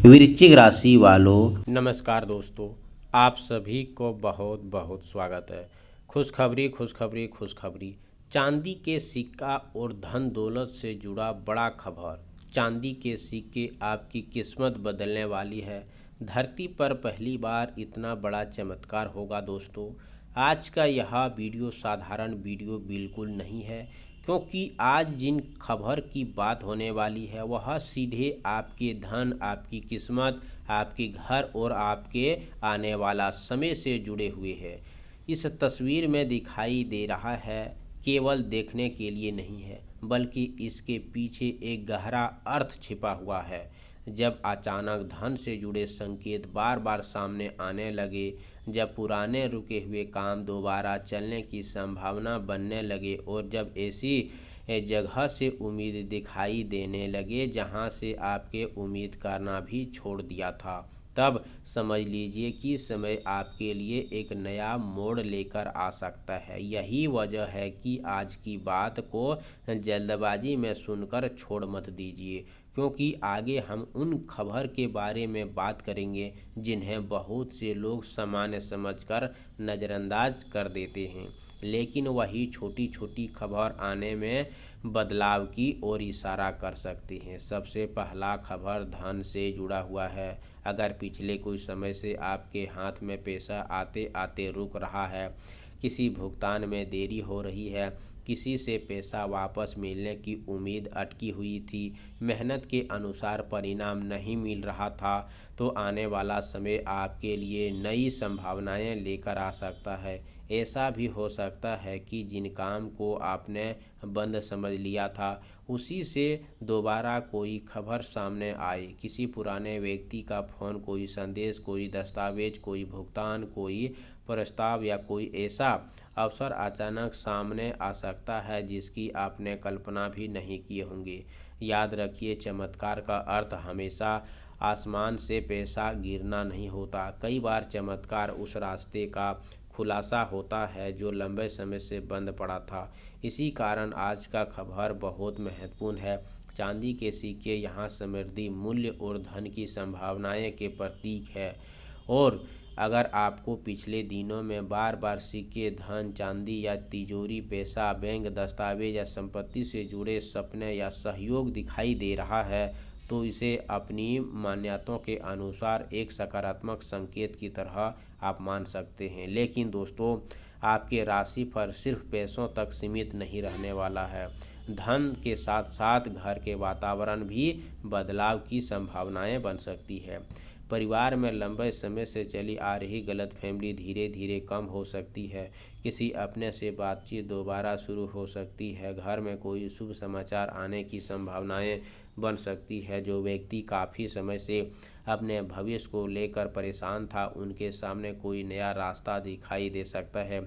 वृश्चिक राशि वालों, नमस्कार दोस्तों, आप सभी को बहुत बहुत स्वागत है। खुशखबरी खुशखबरी खुशखबरी। चांदी के सिक्का और धन दौलत से जुड़ा बड़ा खबर। चांदी के सिक्के आपकी किस्मत बदलने वाली है। धरती पर पहली बार इतना बड़ा चमत्कार होगा दोस्तों। आज का यह वीडियो साधारण वीडियो बिल्कुल नहीं है, क्योंकि आज जिन खबर की बात होने वाली है वह सीधे आपके धन, आपकी किस्मत, आपके घर और आपके आने वाला समय से जुड़े हुए हैं। इस तस्वीर में दिखाई दे रहा है केवल देखने के लिए नहीं है, बल्कि इसके पीछे एक गहरा अर्थ छिपा हुआ है। जब अचानक धन से जुड़े संकेत बार बार सामने आने लगे, जब पुराने रुके हुए काम दोबारा चलने की संभावना बनने लगे और जब ऐसी जगह से उम्मीद दिखाई देने लगे जहां से आपके उम्मीद करना भी छोड़ दिया था, तब समझ लीजिए कि समय आपके लिए एक नया मोड़ लेकर आ सकता है। यही वजह है कि आज की बात को जल्दबाजी में सुनकर छोड़ मत दीजिए, क्योंकि आगे हम उन खबर के बारे में बात करेंगे जिन्हें बहुत से लोग सामान्य समझकर नज़रअंदाज कर देते हैं, लेकिन वही छोटी छोटी खबर आने में बदलाव की ओर इशारा कर सकती हैं। सबसे पहला खबर धन से जुड़ा हुआ है। अगर पिछले कुछ समय से आपके हाथ में पैसा आते आते रुक रहा है, किसी भुगतान में देरी हो रही है, किसी से पैसा वापस मिलने की उम्मीद अटकी हुई थी, मेहनत के अनुसार परिणाम नहीं मिल रहा था, तो आने वाला समय आपके लिए नई संभावनाएं लेकर आ सकता है। ऐसा भी हो सकता है कि जिन काम को आपने बंद समझ लिया था, उसी से दोबारा कोई खबर सामने आए। किसी पुराने व्यक्ति का फ़ोन, कोई संदेश, कोई दस्तावेज, कोई भुगतान, कोई प्रस्ताव या कोई ऐसा अवसर अचानक सामने आ सकता है जिसकी आपने कल्पना भी नहीं किए होंगे। याद रखिए, चमत्कार का अर्थ हमेशा आसमान से पैसा गिरना नहीं होता। कई बार चमत्कार उस रास्ते का खुलासा होता है जो लंबे समय से बंद पड़ा था। इसी कारण आज का खबर बहुत महत्वपूर्ण है। चांदी के सिक्के यहाँ समृद्धि, मूल्य और धन की संभावनाएं के प्रतीक है। और अगर आपको पिछले दिनों में बार बार सिक्के, धन, चांदी या तिजोरी, पैसा, बैंक, दस्तावेज या संपत्ति से जुड़े सपने या सहयोग दिखाई दे रहा है, तो इसे अपनी मान्यताओं के अनुसार एक सकारात्मक संकेत की तरह आप मान सकते हैं। लेकिन दोस्तों, आपके राशिफल सिर्फ पैसों तक सीमित नहीं रहने वाला है। धन के साथ साथ घर के वातावरण भी बदलाव की संभावनाएं बन सकती है। परिवार में लंबे समय से चली आ रही गलतफहमी धीरे धीरे कम हो सकती है। किसी अपने से बातचीत दोबारा शुरू हो सकती है। घर में कोई शुभ समाचार आने की संभावनाएं बन सकती है। जो व्यक्ति काफ़ी समय से अपने भविष्य को लेकर परेशान था, उनके सामने कोई नया रास्ता दिखाई दे सकता है।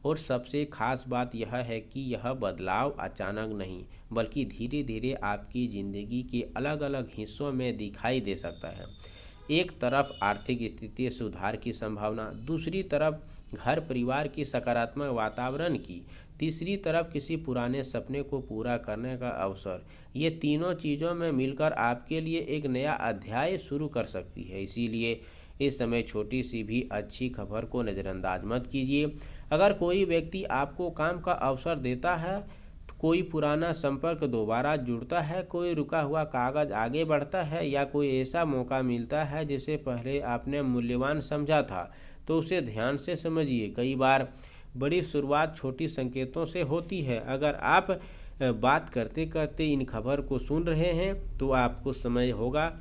और सबसे खास बात यह है कि यह बदलाव अचानक नहीं, बल्कि धीरे धीरे आपकी ज़िंदगी के अलग अलग हिस्सों में दिखाई दे सकता है। एक तरफ आर्थिक स्थिति सुधार की संभावना, दूसरी तरफ घर परिवार की सकारात्मक वातावरण की, तीसरी तरफ किसी पुराने सपने को पूरा करने का अवसर। ये तीनों चीज़ों में मिलकर आपके लिए एक नया अध्याय शुरू कर सकती है। इसीलिए इस समय छोटी सी भी अच्छी खबर को नज़रअंदाज मत कीजिए। अगर कोई व्यक्ति आपको काम का अवसर देता है, कोई पुराना संपर्क दोबारा जुड़ता है, कोई रुका हुआ कागज आगे बढ़ता है, या कोई ऐसा मौका मिलता है जिसे पहले आपने मूल्यवान समझा था, तो उसे ध्यान से समझिए। कई बार बड़ी शुरुआत छोटी संकेतों से होती है। अगर आप बात करते करते इन खबर को सुन रहे हैं, तो आपको समय होगा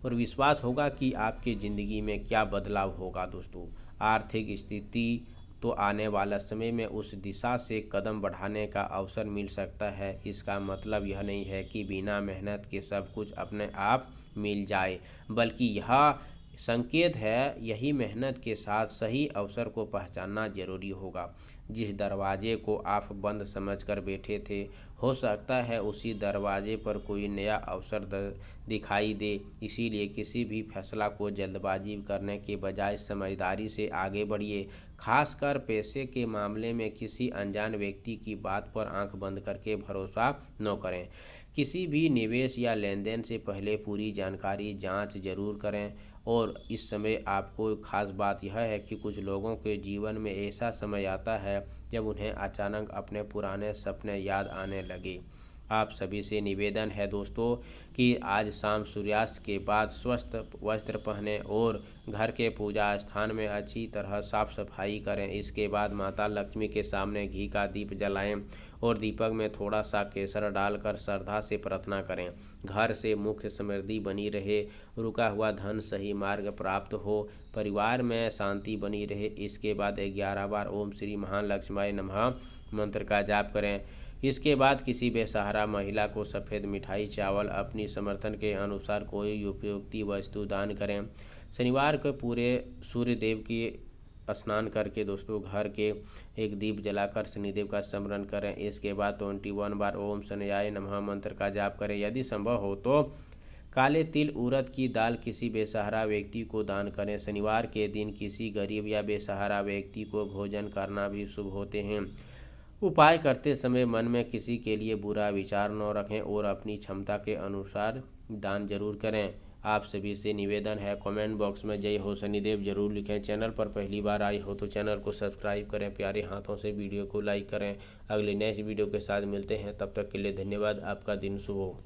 और विश्वास होगा कि आपकी ज़िंदगी में क्या बदलाव होगा। दोस्तों, आर्थिक स्थिति तो आने वाला समय में उस दिशा से कदम बढ़ाने का अवसर मिल सकता है। इसका मतलब यह नहीं है कि बिना मेहनत के सब कुछ अपने आप मिल जाए, बल्कि यह संकेत है यही मेहनत के साथ सही अवसर को पहचानना जरूरी होगा। जिस दरवाजे को आप बंद समझकर बैठे थे, हो सकता है उसी दरवाजे पर कोई नया अवसर दिखाई दे। इसीलिए किसी भी फैसला को जल्दबाजी करने के बजाय समझदारी से आगे बढ़िए। खासकर पैसे के मामले में किसी अनजान व्यक्ति की बात पर आंख बंद करके भरोसा न करें। किसी भी निवेश या लेन देन से पहले पूरी जानकारी जांच जरूर करें। और इस समय आपको खास बात यह है कि कुछ लोगों के जीवन में ऐसा समय आता है जब उन्हें अचानक अपने पुराने सपने याद आने लगे। आप सभी से निवेदन है दोस्तों कि आज शाम सूर्यास्त के बाद स्वस्थ वस्त्र पहनें और घर के पूजा स्थान में अच्छी तरह साफ सफाई करें। इसके बाद माता लक्ष्मी के सामने घी का दीप जलाएं और दीपक में थोड़ा सा केसर डालकर श्रद्धा से प्रार्थना करें। घर से मुख्य समृद्धि बनी रहे, रुका हुआ धन सही मार्ग प्राप्त हो, परिवार में शांति बनी रहे। इसके बाद 11 बार ओम श्री महालक्ष्मी नमः मंत्र का जाप करें। इसके बाद किसी बेसहारा महिला को सफ़ेद मिठाई, चावल, अपनी समर्थन के अनुसार कोई उपयोगी वस्तु दान करें। शनिवार को पूरे सूर्य देव की स्नान करके दोस्तों घर के एक दीप जलाकर शनिदेव का स्मरण करें। इसके बाद 21 बार ओम शनियाय नमः मंत्र का जाप करें। यदि संभव हो तो काले तिल उड़द की दाल किसी बेसहारा व्यक्ति को दान करें। शनिवार के दिन किसी गरीब या बेसहारा व्यक्ति को भोजन करना भी शुभ होते हैं। उपाय करते समय मन में किसी के लिए बुरा विचार न रखें और अपनी क्षमता के अनुसार दान जरूर करें। आप सभी से निवेदन है, कमेंट बॉक्स में जय हो शनिदेव जरूर लिखें। चैनल पर पहली बार आए हो तो चैनल को सब्सक्राइब करें, प्यारे हाथों से वीडियो को लाइक करें। अगले नेक्स्ट वीडियो के साथ मिलते हैं, तब तक के लिए धन्यवाद। आपका दिन शुभ हो।